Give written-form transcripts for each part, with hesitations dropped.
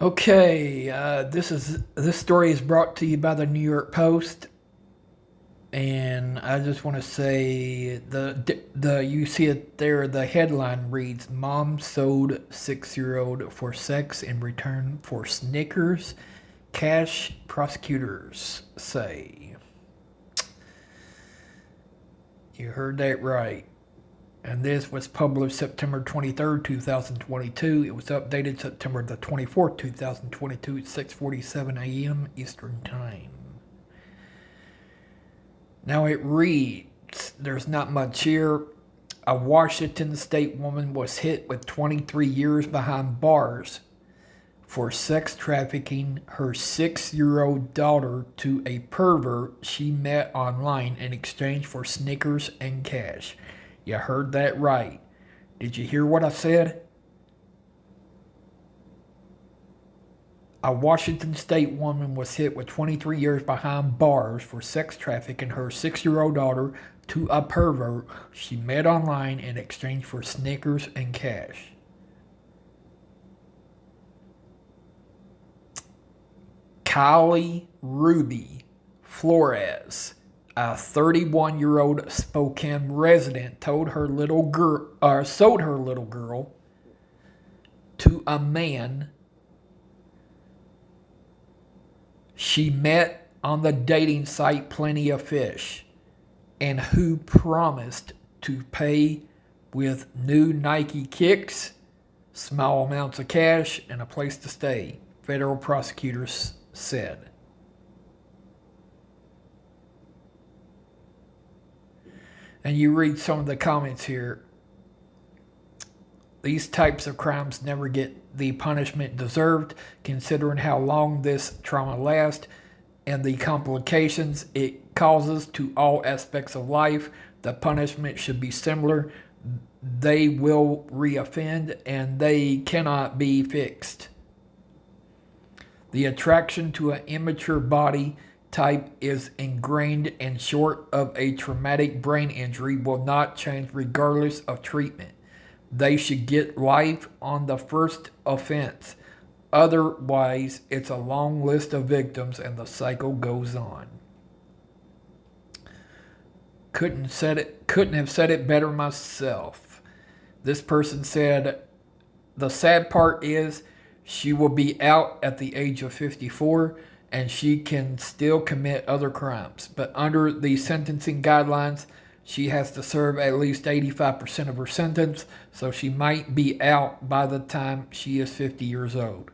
Okay, this story is brought to you by the New York Post, and I just want to say the you see it there. The headline reads: "Mom sold 6-year-old for sex in return for Snickers. Cash prosecutors say." You heard that right. And this was published September 23rd, 2022. It was updated September the 24th, 2022 at 6:47 a.m. Eastern Time. Now it reads, there's not much here. A Washington state woman was hit with 23 years behind bars for sex trafficking her 6-year-old daughter to a pervert she met online in exchange for Snickers and cash. You heard that right. Did you hear what I said? A Washington state woman was hit with 23 years behind bars for sex trafficking her 6-year-old daughter to a pervert she met online in exchange for Snickers and cash. Kylie Ruby Flores, a 31-year-old Spokane resident, sold her little girl to a man she met on the dating site Plenty of Fish, and who promised to pay with new Nike kicks, small amounts of cash, and a place to stay, federal prosecutors said. And you read some of the comments here. These types of crimes never get the punishment deserved, considering how long this trauma lasts and the complications it causes to all aspects of life. The punishment should be similar. They will reoffend and they cannot be fixed. The attraction to an immature body type is ingrained, and short of a traumatic brain injury will not change regardless of treatment. They should get life on the first offense. Otherwise, it's a long list of victims and the cycle goes on. Couldn't have said it better myself. This person said, the sad part is she will be out at the age of 54 and she can still commit other crimes. But under the sentencing guidelines, she has to serve at least 85% of her sentence, so she might be out by the time she is 50 years old.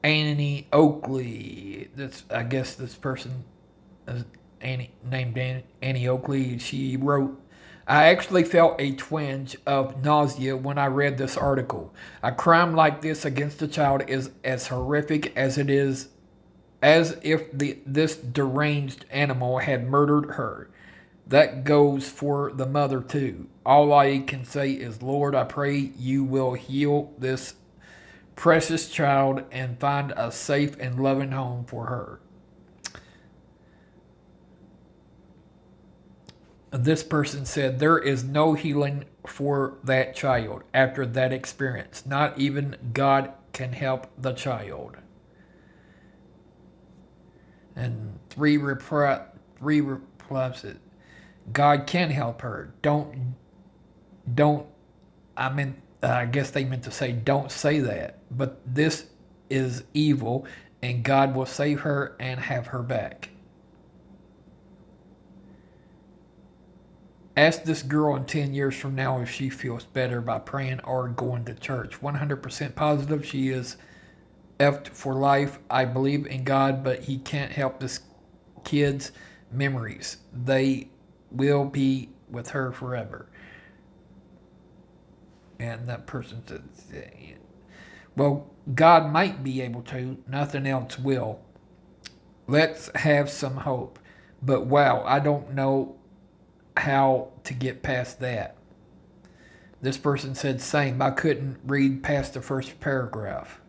Annie Oakley, I guess this person is named Annie Oakley. She wrote, I actually felt a twinge of nausea when I read this article. A crime like this against a child is as horrific as it is as if this deranged animal had murdered her. That goes for the mother too. All I can say is, Lord, I pray you will heal this precious child and find a safe and loving home for her. This person said, there is no healing for that child after that experience. Not even God can help the child. And three replies it. God can help her. I guess they meant to say, don't say that. But this is evil, and God will save her and have her back. Ask this girl in 10 years from now if she feels better by praying or going to church. 100% positive she is effed for life. I believe in God, but he can't help this kid's memories. They will be with her forever. And that person said, well, God might be able to. Nothing else will. Let's have some hope. But wow, I don't know how to get past that. This person said, same. I couldn't read past the first paragraph.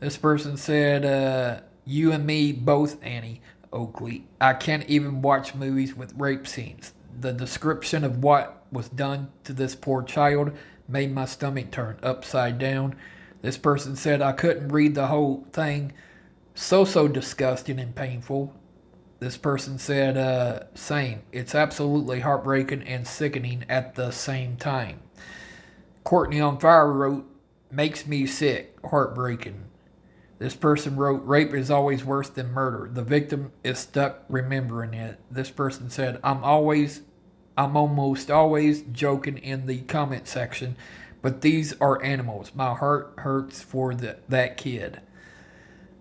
This person said, you and me both, Annie Oakley. I can't even watch movies with rape scenes. The description of what was done to this poor child made my stomach turn upside down. This person said I couldn't read the whole thing. So disgusting and painful. This person said, same. It's absolutely heartbreaking and sickening at the same time. Courtney on Fire wrote, makes me sick, heartbreaking. This person wrote, rape is always worse than murder. The victim is stuck remembering it. This person said, I'm almost always joking in the comment section, but these are animals. My heart hurts for that kid.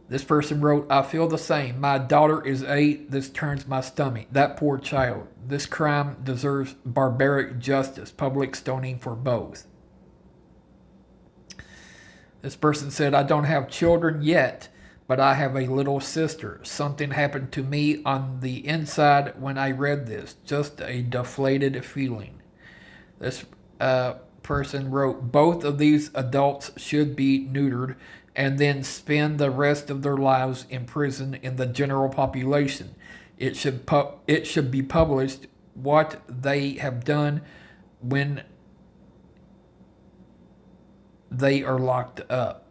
This person wrote, I feel the same. My daughter is 8. This turns my stomach. That poor child. This crime deserves barbaric justice. Public stoning for both. This person said, I don't have children yet, but I have a little sister. Something happened to me on the inside when I read this. Just a deflated feeling. This person wrote, both of these adults should be neutered and then spend the rest of their lives in prison in the general population. It should be published what they have done when they are locked up.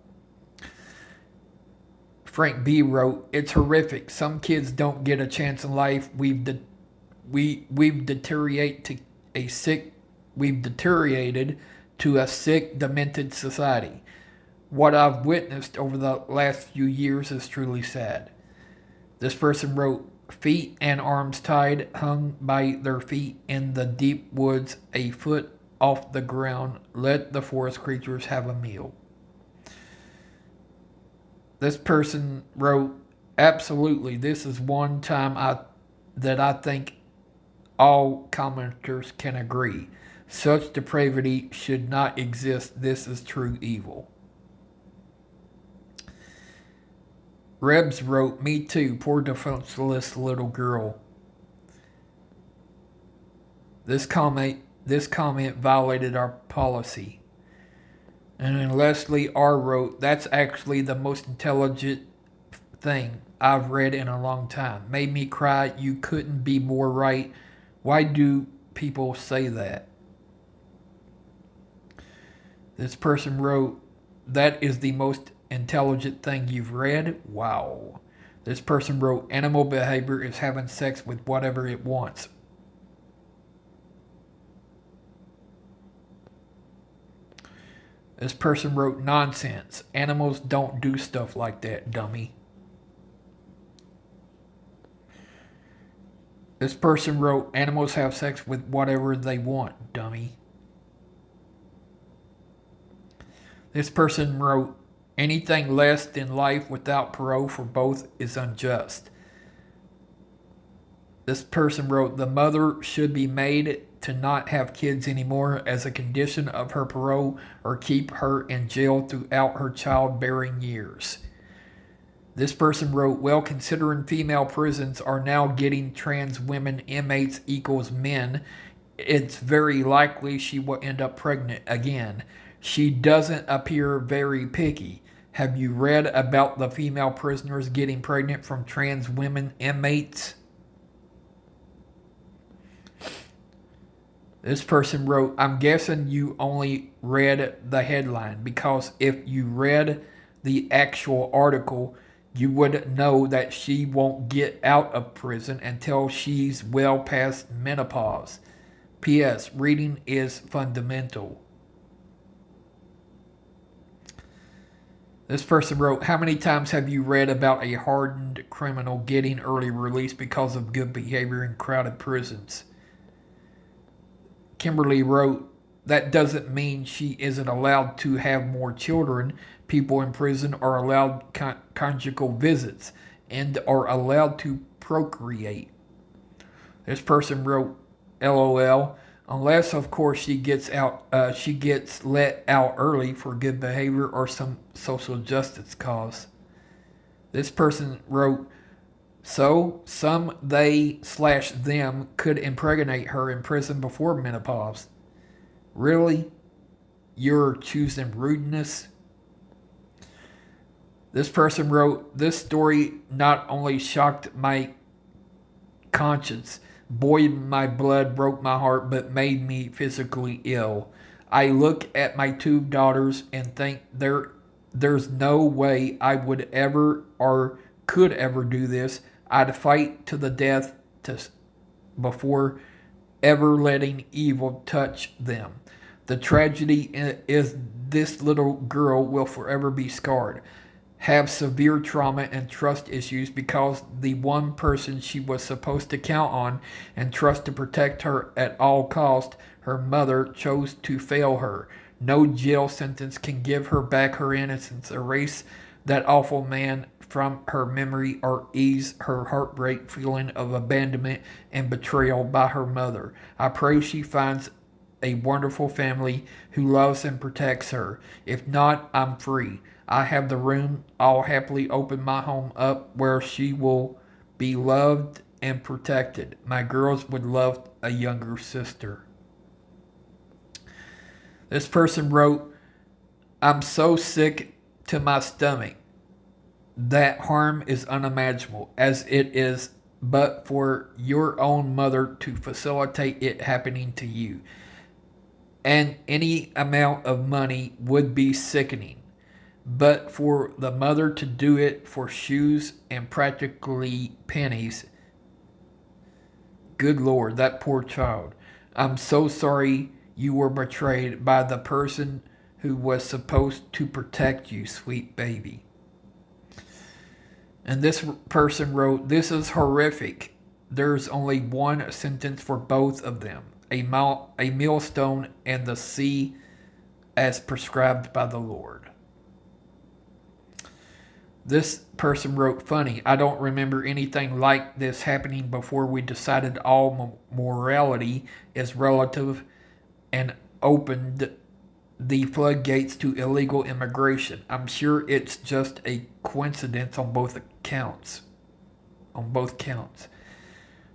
Frank B. wrote, it's horrific. Some kids don't get a chance in life. We've deteriorated to a sick, demented society. What I've witnessed over the last few years is truly sad. This person wrote, feet and arms tied, hung by their feet in the deep woods, a foot off the ground. Let the forest creatures have a meal. This person wrote, absolutely, this is one time that I think all commenters can agree. Such depravity should not exist. This is true evil. Rebs wrote, me too, poor defenseless little girl. This comment violated our policy. And then Leslie R. wrote, that's actually the most intelligent thing I've read in a long time. Made me cry. You couldn't be more right. Why do people say that? This person wrote, that is the most intelligent thing you've read? Wow. This person wrote, animal behavior is having sex with whatever it wants. This person wrote, nonsense. Animals don't do stuff like that, dummy. This person wrote, animals have sex with whatever they want, dummy. This person wrote, anything less than life without parole for both is unjust. This person wrote, the mother should be made to not have kids anymore as a condition of her parole or keep her in jail throughout her childbearing years. This person wrote, well, considering female prisons are now getting trans women inmates equals men, it's very likely she will end up pregnant again. She doesn't appear very picky. Have you read about the female prisoners getting pregnant from trans women inmates? This person wrote, I'm guessing you only read the headline, because if you read the actual article, you would know that she won't get out of prison until she's well past menopause. P.S. Reading is fundamental. This person wrote, how many times have you read about a hardened criminal getting early release because of good behavior in crowded prisons? Kimberly wrote, that doesn't mean she isn't allowed to have more children. People in prison are allowed conjugal visits and are allowed to procreate. This person wrote, LOL, unless of course she gets let out early for good behavior or some social justice cause. This person wrote, so some they/them could impregnate her in prison before menopause. Really? You're choosing rudeness? This person wrote, this story not only shocked my conscience, Boiled my blood, broke my heart, but made me physically ill. I look at my two daughters and think there's no way I would ever or could ever do this. I'd fight to the death to, before ever letting evil touch them. The tragedy is this little girl will forever be scarred, have severe trauma and trust issues because the one person she was supposed to count on and trust to protect her at all cost, her mother, chose to fail her. No jail sentence can give her back her innocence, erase that awful man from her memory, or ease her heartbreak feeling of abandonment and betrayal by her mother. I pray she finds a wonderful family who loves and protects her. If not, I'm free. I have the room. I'll happily open my home up where she will be loved and protected. My girls would love a younger sister. This person wrote, I'm so sick to my stomach. That harm is unimaginable, as it is but for your own mother to facilitate it happening to you. And any amount of money would be sickening. But for the mother to do it for shoes and practically pennies, good Lord, that poor child. I'm so sorry you were betrayed by the person who was supposed to protect you, sweet baby. And this person wrote, this is horrific. There's only one sentence for both of them. A millstone and the sea as prescribed by the Lord. This person wrote, funny, I don't remember anything like this happening before we decided all morality is relative and opened the floodgates to illegal immigration. I'm sure it's just a coincidence on both accounts.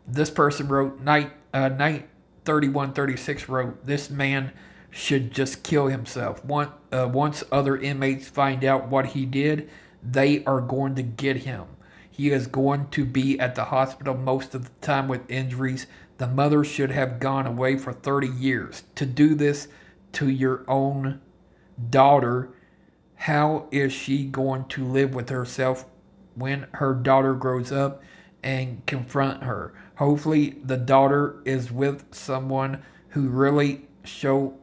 This person wrote, Night 3136 wrote, this man should just kill himself. Once other inmates find out what he did, they are going to get him. He is going to be at the hospital most of the time with injuries. The mother should have gone away for 30 years. To do this to your own daughter, how is she going to live with herself when her daughter grows up and confront her? Hopefully the daughter is with someone who really shows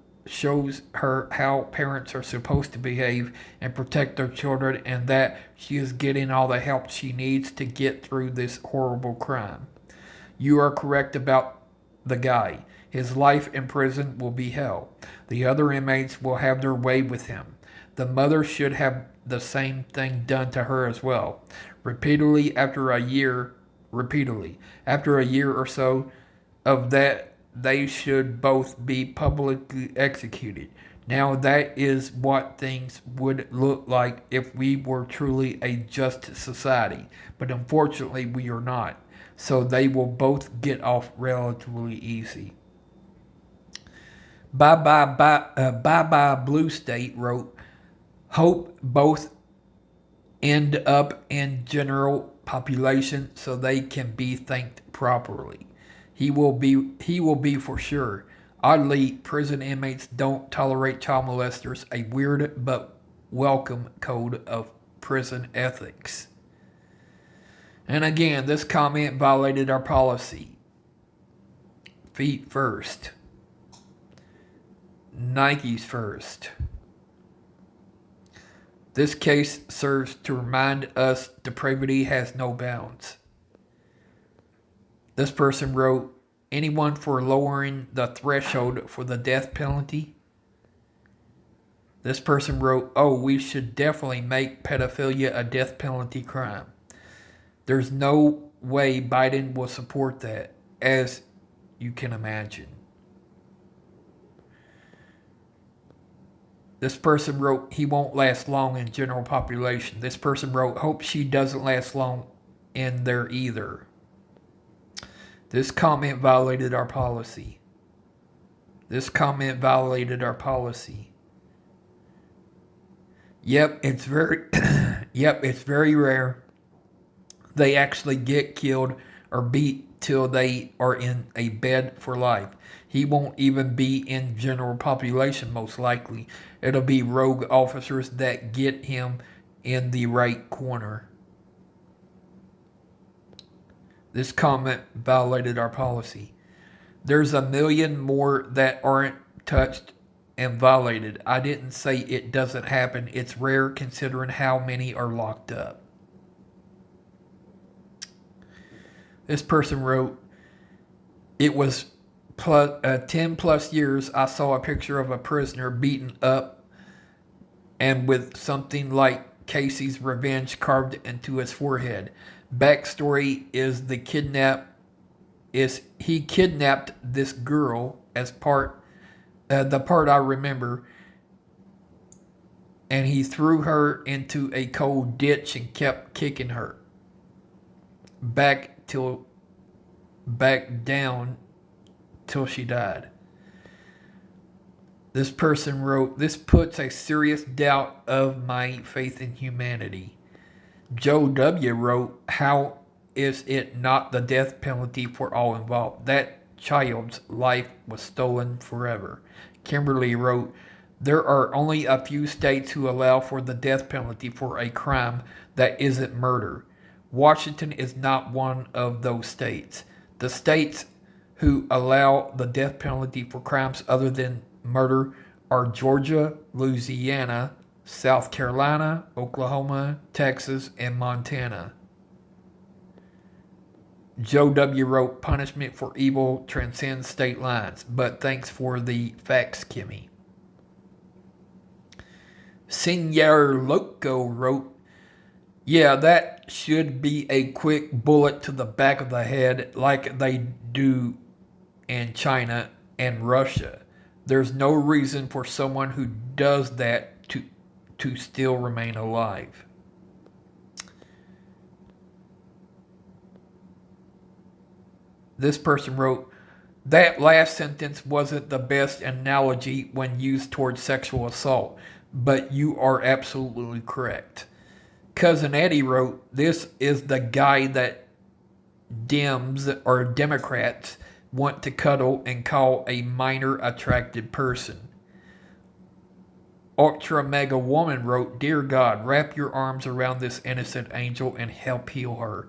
her how parents are supposed to behave and protect their children, and that she is getting all the help she needs to get through this horrible crime. You are correct about the guy. His life in prison will be hell. The other inmates will have their way with him. The mother should have the same thing done to her as well. Repeatedly after a year or so of that, they should both be publicly executed. Now that is what things would look like if we were truly a just society. But unfortunately we are not. So they will both get off relatively easy. Bye Blue State wrote, hope both end up in general population so they can be thanked properly. He will be for sure. Oddly, prison inmates don't tolerate child molesters, a weird but welcome code of prison ethics. And again, this comment violated our policy. Feet first. Nikes first. This case serves to remind us depravity has no bounds. This person wrote, anyone for lowering the threshold for the death penalty? This person wrote, oh, we should definitely make pedophilia a death penalty crime. There's no way Biden will support that, as you can imagine. This person wrote, he won't last long in general population. This person wrote, hope she doesn't last long in there either. This comment violated our policy. Yep, it's very rare they actually get killed or beat till they are in a bed for life. He won't even be in general population, most likely. It'll be rogue officers that get him in the right corner. This comment violated our policy. There's a million more that aren't touched and violated. I didn't say it doesn't happen. It's rare considering how many are locked up. This person wrote, it was 10 plus years I saw a picture of a prisoner beaten up and with something like Casey's revenge carved into his forehead. Backstory is he kidnapped this girl as the part I remember, and he threw her into a cold ditch and kept kicking her back down till she died. This person wrote, this puts a serious doubt of my faith in humanity. Joe W. wrote, how is it not the death penalty for all involved? That child's life was stolen forever. Kimberly wrote, there are only a few states who allow for the death penalty for a crime that isn't murder. Washington is not one of those states. The states who allow the death penalty for crimes other than murder are Georgia, Louisiana, South Carolina, Oklahoma, Texas, and Montana. Joe W. wrote, punishment for evil transcends state lines, but thanks for the facts, Kimmy. Senor Loco wrote, yeah, that should be a quick bullet to the back of the head like they do in China and Russia. There's no reason for someone who does that to still remain alive. This person wrote, that last sentence wasn't the best analogy when used towards sexual assault, but you are absolutely correct. Cousin Eddie wrote, this is the guy that Dems or Democrats want to cuddle and call a minor attracted person. Ultra Mega Woman wrote, dear God, wrap your arms around this innocent angel and help heal her.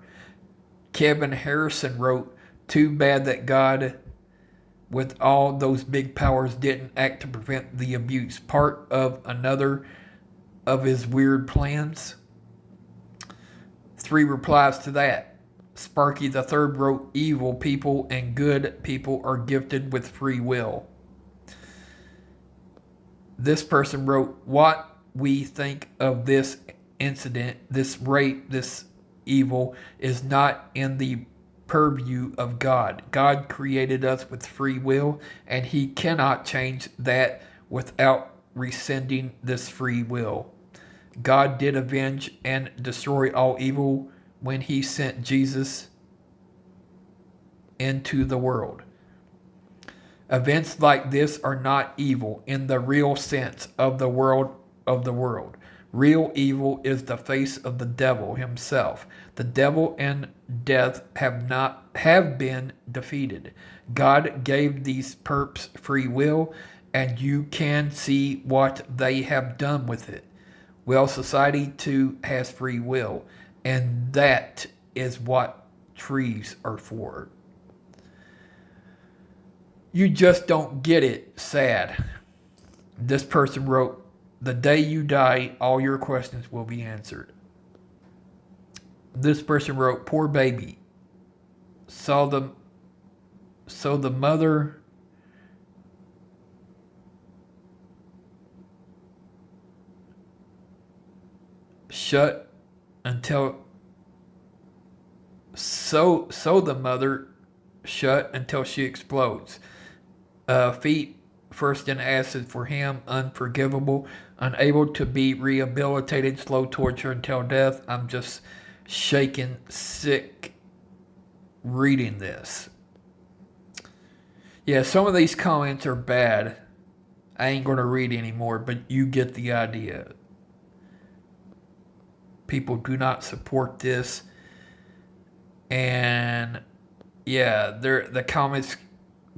Kevin Harrison wrote, too bad that God, with all those big powers, didn't act to prevent the abuse. Part of another of his weird plans. 3 replies to that. Sparky the Third wrote, evil people and good people are gifted with free will. This person wrote, what we think of this incident, this rape, this evil, is not in the purview of God. God created us with free will, and he cannot change that without rescinding this free will. God did avenge and destroy all evil when he sent Jesus into the world. Events like this are not evil in the real sense of the world. Real evil is the face of the devil himself. The devil and death have been defeated. God gave these perps free will, and you can see what they have done with it. Well, society too has free will, and that is what trees are for. You just don't get it. Sad. This person wrote, the day you die, all your questions will be answered. This person wrote, poor baby. So the mother shut until the mother shut until she explodes. Feet first in acid for him, unforgivable, unable to be rehabilitated, slow torture until death. I'm just shaking sick reading this. Yeah, some of these comments are bad. I ain't going to read anymore, but you get the idea. People do not support this, and yeah, the comments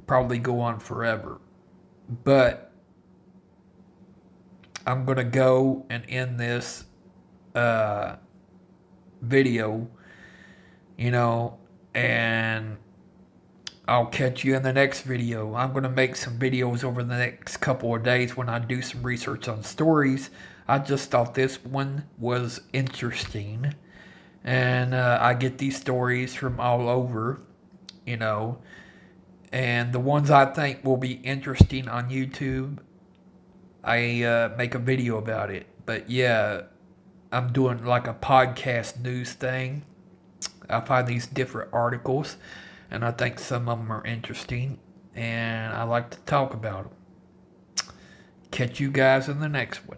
probably go on forever. But I'm gonna go and end this uh, video, you know, and I'll catch you in the next video. I'm going to make some videos over the next couple of days when I do some research on stories. I just thought this one was interesting. And I get these stories from all over, you know. And the ones I think will be interesting on YouTube, I make a video about it. But yeah, I'm doing like a podcast news thing. I find these different articles, and I think some of them are interesting, and I like to talk about them. Catch you guys in the next one.